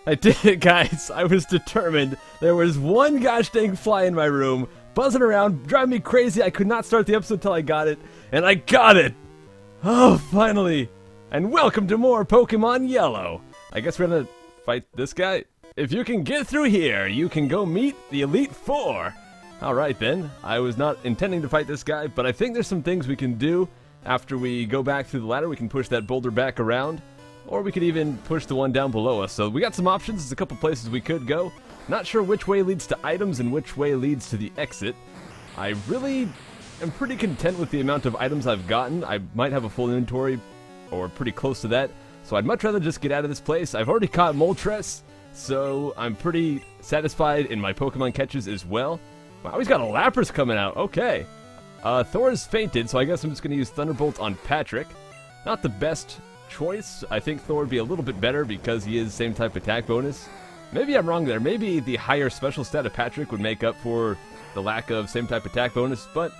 I did it, guys. I was determined. There was one gosh dang fly in my room, buzzing around, driving me crazy. I could not start the episode until I got it, and I got it! Oh, finally! And welcome to more Pokemon Yellow. I guess we're gonna fight this guy. If you can get through here, you can go meet the Elite Four. Alright then, I was not intending to fight this guy, but I think there's some things we can do after we go back through the ladder. We can push that boulder back around, or we could even push the one down below us. So we got some options, there's a couple places we could go. Not sure which way leads to items and which way leads to the exit. I really am pretty content with the amount of items I've gotten. I might have a full inventory, or pretty close to that, so I'd much rather just get out of this place. I've already caught Moltres, so I'm pretty satisfied in my Pokemon catches as well. Wow, he's got a Lapras coming out, okay. Thor's fainted, so I guess I'm just going to use Thunderbolt on Patrick. Not the best choice. I think Thor would be a little bit better because he is same type attack bonus. Maybe I'm wrong there. Maybe the higher special stat of Patrick would make up for the lack of same type attack bonus, but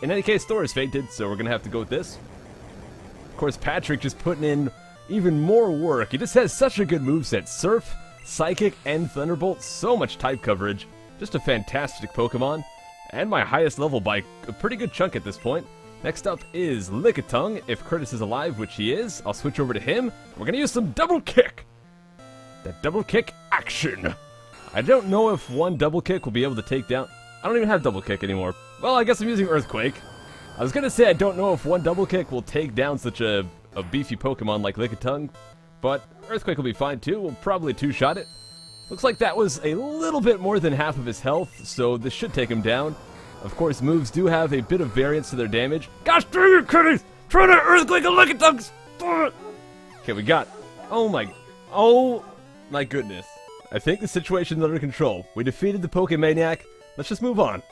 in any case, Thor is fainted, so we're going to have to go with this. Of course, Patrick just putting in even more work. He just has such a good moveset. Surf, Psychic, and Thunderbolt. So much type coverage. Just a fantastic Pokemon. And my highest level by a pretty good chunk at this point. Next up is Lickitung. If Curtis is alive, which he is, I'll switch over to him. We're going to use some Double Kick. That Double Kick action. I don't know if one Double Kick will be able to take down... I don't even have Double Kick anymore. Well, I guess I'm using Earthquake. I was going to say I don't know if one Double Kick will take down such a beefy Pokemon like Lickitung, but Earthquake will be fine too. We'll probably two-shot it. Looks like that was a little bit more than half of his health, so this should take him down. Of course, moves do have a bit of variance to their damage. Gosh dang it, Curtis! Try to Earthquake a Lickitung! Okay, we got... Oh my goodness. I think the situation's under control. We defeated the Pokemaniac. Let's just move on.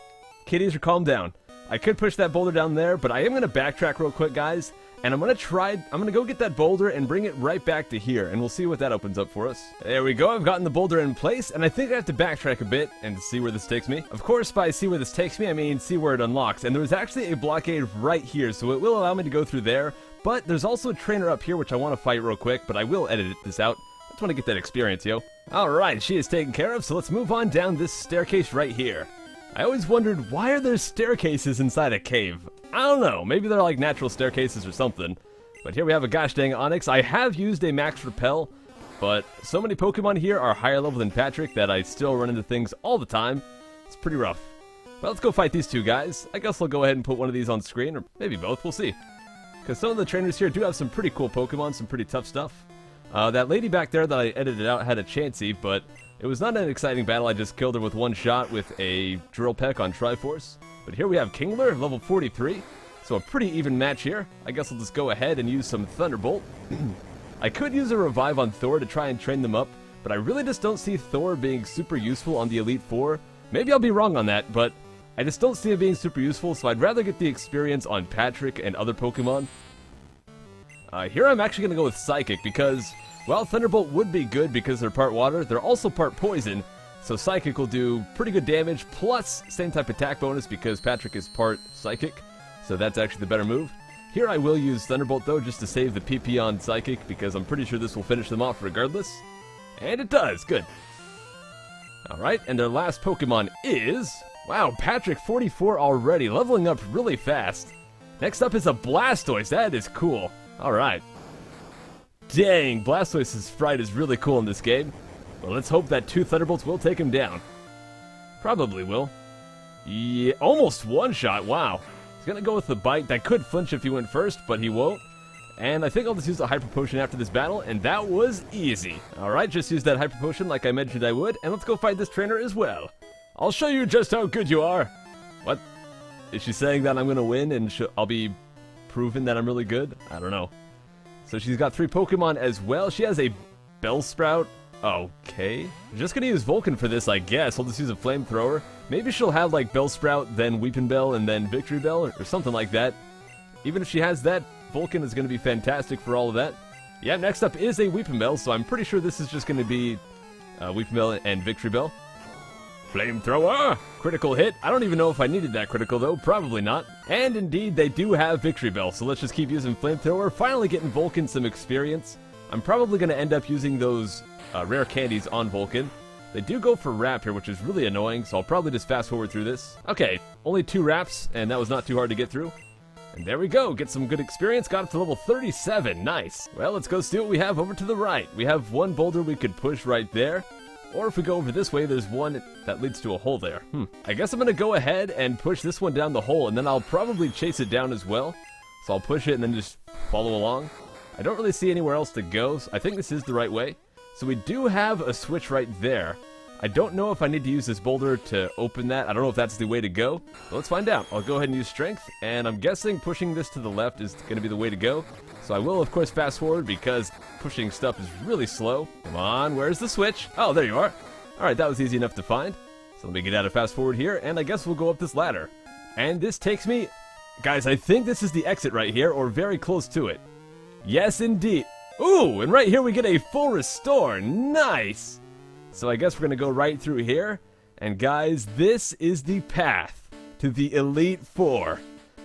Kitties are calmed down. I could push that boulder down there, but I am going to backtrack real quick, guys. And I'm going to go get that boulder and bring it right back to here, and we'll see what that opens up for us. There we go, I've gotten the boulder in place, and I think I have to backtrack a bit and see where this takes me. Of course, by see where this takes me, I mean see where it unlocks. And there's actually a blockade right here, so it will allow me to go through there. But there's also a trainer up here, which I want to fight real quick, but I will edit this out. I just want to get that experience, yo. Alright, she is taken care of, so let's move on down this staircase right here. I always wondered, why are there staircases inside a cave? I don't know, maybe they're like natural staircases or something. But here we have a gosh dang Onix. I have used a max repel, but so many Pokemon here are higher level than Patrick that I still run into things all the time. It's pretty rough. But let's go fight these two guys. I guess I'll go ahead and put one of these on screen, or maybe both, we'll see. Because some of the trainers here do have some pretty cool Pokemon, some pretty tough stuff. That lady back there that I edited out had a Chansey, but it was not an exciting battle. I just killed her with one shot with a Drill Peck on Triforce. But here we have KINGLER, level 43. So a pretty even match here. I guess I'll just go ahead and use some Thunderbolt. I could use a Revive on Thor to try and train them up, but I really just don't see Thor being super useful on the Elite Four. Maybe I'll be wrong on that, but I just don't see it being super useful, so I'd rather get the experience on Patrick and other Pokemon. Here I'm actually going to go with Psychic because, while Thunderbolt would be good because they're part water, they're also part poison, so Psychic will do pretty good damage, plus same type attack bonus because Patrick is part Psychic, so that's actually the better move. Here I will use Thunderbolt though, just to save the PP on Psychic, because I'm pretty sure this will finish them off regardless. And it does, good. Alright, and their last Pokemon is... Wow, Patrick 44 already, leveling up really fast. Next up is a Blastoise, that is cool. Alright. Dang, Blastoise's sprite is really cool in this game. Well, let's hope that 2 Thunderbolts will take him down. Probably will. Yeah, almost one shot, wow. He's gonna go with the bite. That could flinch if he went first, but he won't. And I think I'll just use the Hyper Potion after this battle, and that was easy. Alright, just use that Hyper Potion like I mentioned I would, and let's go fight this trainer as well. I'll show you just how good you are. What? Is she saying that I'm gonna win and I'll be proven that I'm really good? I don't know. So she's got 3 Pokemon as well. She has a Bellsprout. Okay. I'm just gonna use Vulcan for this, I guess. I'll just use a Flamethrower. Maybe she'll have like Bellsprout, then Weepinbell, and then Victory Bell, or something like that. Even if she has that, Vulcan is gonna be fantastic for all of that. Yeah, next up is a Weepinbell, so I'm pretty sure this is just gonna be Weepinbell and Victory Bell. Flamethrower! Critical hit. I don't even know if I needed that critical though, probably not. And indeed, they do have Victory Bell, so let's just keep using Flamethrower, finally getting Vulcan some experience. I'm probably going to end up using those rare candies on Vulcan. They do go for wrap here, which is really annoying, so I'll probably just fast forward through this. Okay, only 2 wraps, and that was not too hard to get through. And there we go, get some good experience, got up to level 37, nice. Well, let's go see what we have over to the right. We have one boulder we could push right there, or if we go over this way, there's one that leads to a hole there. I guess I'm gonna go ahead and push this one down the hole, and then I'll probably chase it down as well. So I'll push it and then just follow along. I don't really see anywhere else to go, so I think this is the right way. So we do have a switch right there. I don't know if I need to use this boulder to open that. I don't know if that's the way to go. But let's find out. I'll go ahead and use strength, and I'm guessing pushing this to the left is going to be the way to go. So I will, of course, fast forward because pushing stuff is really slow. Come on, where's the switch? Oh, there you are. Alright, that was easy enough to find. So let me get out of fast forward here, and I guess we'll go up this ladder. And this takes me... Guys, I think this is the exit right here, or very close to it. Yes, indeed. Ooh, and right here we get a full restore. Nice! So I guess we're going to go right through here. And guys, this is the path to the Elite Four.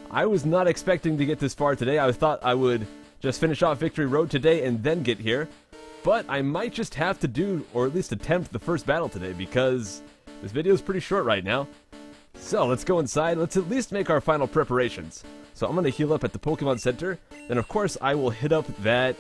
I was not expecting to get this far today. I thought I would just finish off Victory Road today and then get here. But I might just have to do, or at least attempt, the first battle today because this video is pretty short right now. So let's go inside. Let's at least make our final preparations. So I'm going to heal up at the Pokemon Center. Then of course I will hit up that...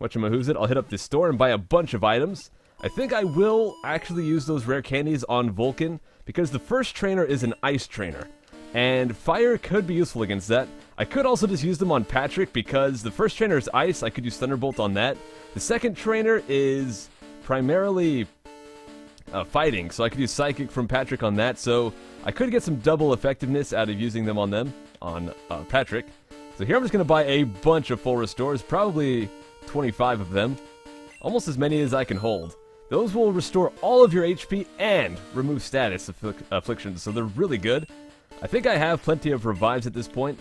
whatchamahoosit, I'll hit up this store and buy a bunch of items. I think I will actually use those rare candies on Vulcan, because the first trainer is an ice trainer, and fire could be useful against that. I could also just use them on Patrick, because the first trainer is ice, I could use Thunderbolt on that. The second trainer is primarily fighting, so I could use Psychic from Patrick on that, so I could get some double effectiveness out of using them on Patrick. So here I'm just going to buy a bunch of full restores, probably 25 of them. Almost as many as I can hold. Those will restore all of your HP and remove status afflictions, so they're really good. I think I have plenty of revives at this point.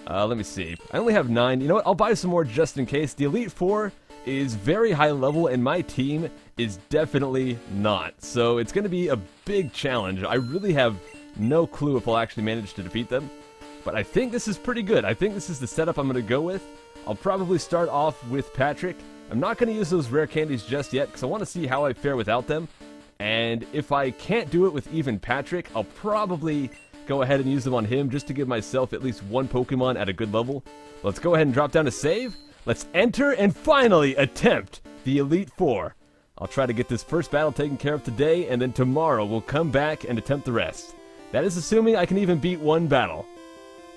Let me see. I only have 9. You know what? I'll buy some more just in case. The Elite Four is very high level, and my team is definitely not. So it's going to be a big challenge. I really have no clue if I'll actually manage to defeat them. But I think this is pretty good. I think this is the setup I'm going to go with. I'll probably start off with Patrick. I'm not going to use those rare candies just yet because I want to see how I fare without them. And if I can't do it with even Patrick, I'll probably go ahead and use them on him just to give myself at least one Pokemon at a good level. Let's go ahead and drop down to save. Let's enter and finally attempt the Elite Four. I'll try to get this first battle taken care of today, and then tomorrow we'll come back and attempt the rest. That is assuming I can even beat one battle.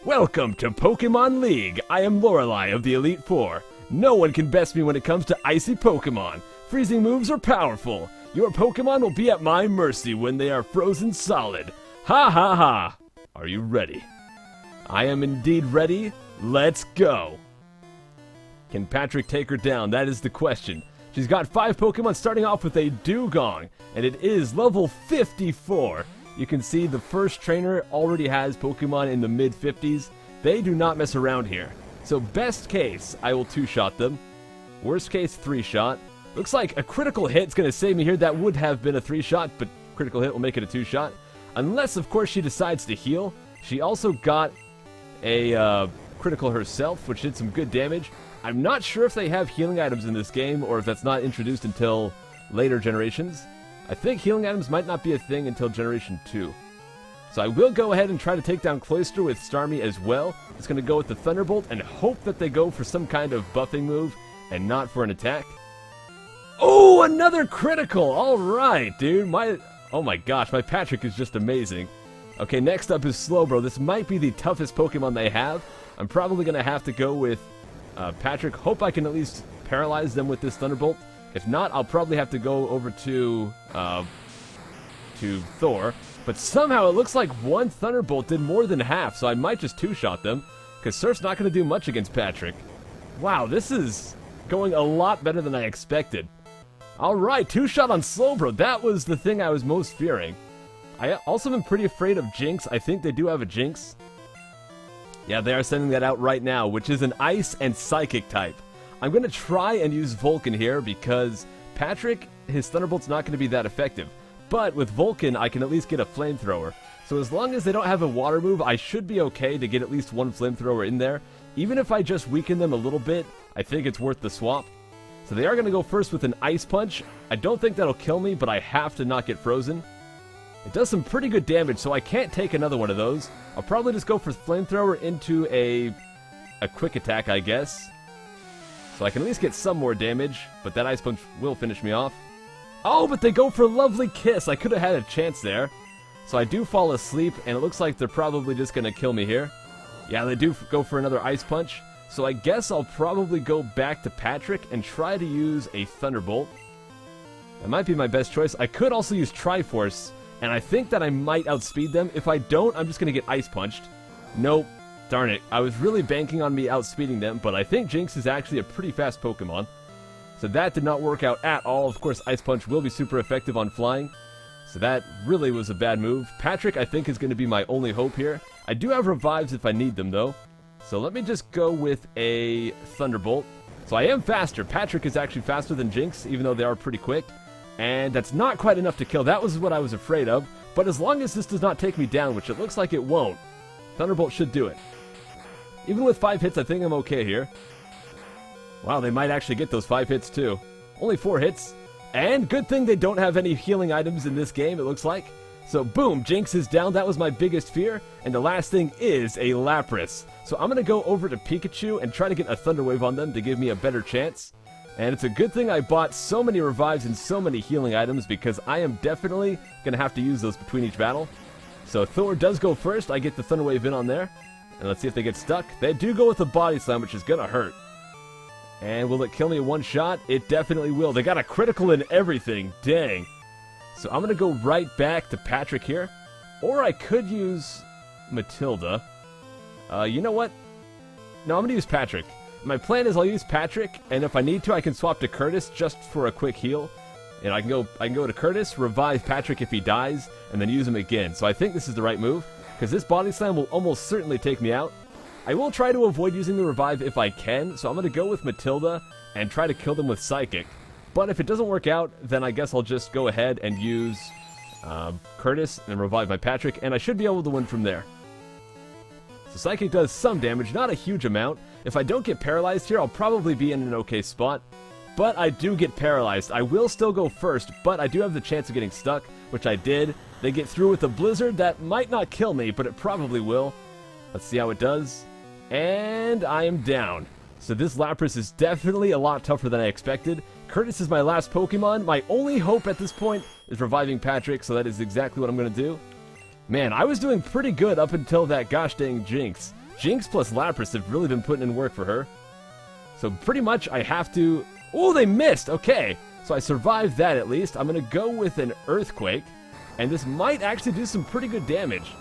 Welcome to Pokemon League. I am Lorelei of the Elite Four. No one can best me when it comes to icy Pokemon. Freezing moves are powerful. Your Pokemon will be at my mercy when they are frozen solid. Ha ha ha. Are you ready? I am indeed ready. Let's go. Can Patrick take her down? That is the question. She's got 5 Pokemon starting off with a Dugong, and it is level 54. You can see the first trainer already has Pokemon in the mid-50s. They do not mess around here. So best case, I will 2-shot them. Worst case, 3-shot. Looks like a critical hit's going to save me here. That would have been a 3-shot, but critical hit will make it a 2-shot. Unless, of course, she decides to heal. She also got a critical herself, which did some good damage. I'm not sure if they have healing items in this game, or if that's not introduced until later generations. I think healing items might not be a thing until Generation 2. So I will go ahead and try to take down Cloyster with Starmie as well. It's going to go with the Thunderbolt and hope that they go for some kind of buffing move and not for an attack. Oh, another critical! Alright, dude. Oh my gosh, my Patrick is just amazing. Okay, next up is Slowbro. This might be the toughest Pokemon they have. I'm probably going to have to go with Patrick. Hope I can at least paralyze them with this Thunderbolt. If not, I'll probably have to go over to Thor. But somehow it looks like one Thunderbolt did more than half, so I might just 2-shot them, because Surf's not going to do much against Patrick. Wow, this is going a lot better than I expected. Alright, 2-shot on Slowbro. That was the thing I was most fearing. I also am pretty afraid of Jinx. I think they do have a Jinx. Yeah, they are sending that out right now, which is an Ice and Psychic type. I'm going to try and use Vulcan here, because Patrick, his Thunderbolt's not going to be that effective. But with Vulcan, I can at least get a Flamethrower. So as long as they don't have a water move, I should be okay to get at least one Flamethrower in there. even if I just weaken them a little bit, I think it's worth the swap. So they are going to go first with an Ice Punch. I don't think that'll kill me, but I have to not get frozen. It does some pretty good damage, so I can't take another one of those. I'll probably just go for Flamethrower into a quick attack, I guess. So I can at least get some more damage, but that Ice Punch will finish me off. Oh, but they go for Lovely Kiss. I could have had a chance there. So I do fall asleep, and it looks like they're probably just going to kill me here. Yeah, they do go for another Ice Punch. So I guess I'll probably go back to Patrick and try to use a Thunderbolt. That might be my best choice. I could also use Triforce, and I think that I might outspeed them. If I don't, I'm just going to get Ice Punched. Nope. Darn it. I was really banking on me outspeeding them, but I think Jinx is actually a pretty fast Pokemon. So that did not work out at all. Of course, Ice Punch will be super effective on flying. So that really was a bad move. Patrick, I think, is going to be my only hope here. I do have revives if I need them, though. So let me just go with a Thunderbolt. So I am faster. Patrick is actually faster than Jinx, even though they are pretty quick. And that's not quite enough to kill. That was what I was afraid of. But as long as this does not take me down, which it looks like it won't, Thunderbolt should do it. Even with 5 hits, I think I'm okay here. Wow, they might actually get those 5 hits too. Only 4 hits. And good thing they don't have any healing items in this game, it looks like. So boom, Jinx is down. That was my biggest fear. And the last thing is a Lapras. So I'm going to go over to Pikachu and try to get a Thunder Wave on them to give me a better chance. And it's a good thing I bought so many revives and so many healing items, because I am definitely going to have to use those between each battle. So Thor does go first. I get the Thunder Wave in on there. And let's see if they get stuck. They do go with the Body Slam, which is going to hurt. And will it kill me in one shot? It definitely will. They got a critical in everything. Dang. So I'm going to go right back to Patrick here. Or I could use Matilda. You know what? No, I'm going to use Patrick. My plan is I'll use Patrick, and if I need to, I can swap to Curtis just for a quick heal. And I can go to Curtis, revive Patrick if he dies, and then use him again. So I think this is the right move, because this Body Slam will almost certainly take me out. I will try to avoid using the revive if I can, so I'm going to go with Matilda and try to kill them with Psychic. But if it doesn't work out, then I guess I'll just go ahead and use Curtis and revive my Patrick, and I should be able to win from there. So Psychic does some damage, not a huge amount. If I don't get paralyzed here, I'll probably be in an okay spot. But I do get paralyzed. I will still go first, but I do have the chance of getting stuck, which I did. They get through with a Blizzard that might not kill me, but it probably will. Let's see how it does. And I am down. So this Lapras is definitely a lot tougher than I expected. Curtis is my last Pokemon. My only hope at this point is reviving Patrick, so that is exactly what I'm going to do. Man, I was doing pretty good up until that gosh dang Jinx. Jinx plus Lapras have really been putting in work for her. So pretty much I have to... Oh, they missed! Okay, so I survived that at least. I'm going to go with an Earthquake, and this might actually do some pretty good damage.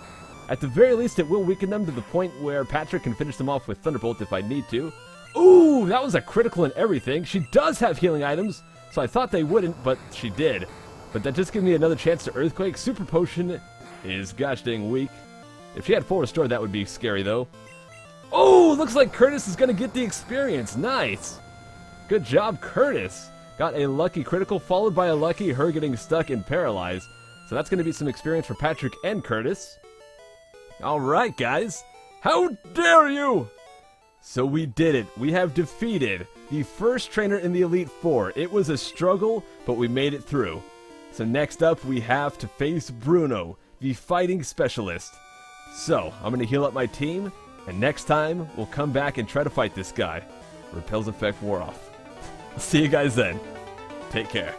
At the very least, it will weaken them to the point where Patrick can finish them off with Thunderbolt if I need to. Ooh, that was a critical and everything. She does have healing items, so I thought they wouldn't, but she did. But that just gives me another chance to Earthquake. Super Potion is gosh dang weak. If she had full restore, that would be scary, though. Oh, looks like Curtis is going to get the experience. Nice. Good job, Curtis. Got a lucky critical, followed by a lucky her getting stuck and paralyzed. So that's going to be some experience for Patrick and Curtis. Alright, guys. How dare you! So we did it. We have defeated the first trainer in the Elite Four. It was a struggle, but we made it through. So next up, we have to face Bruno, the fighting specialist. So, I'm going to heal up my team, and next time, we'll come back and try to fight this guy. Repel's effect wore off. I'll see you guys then. Take care.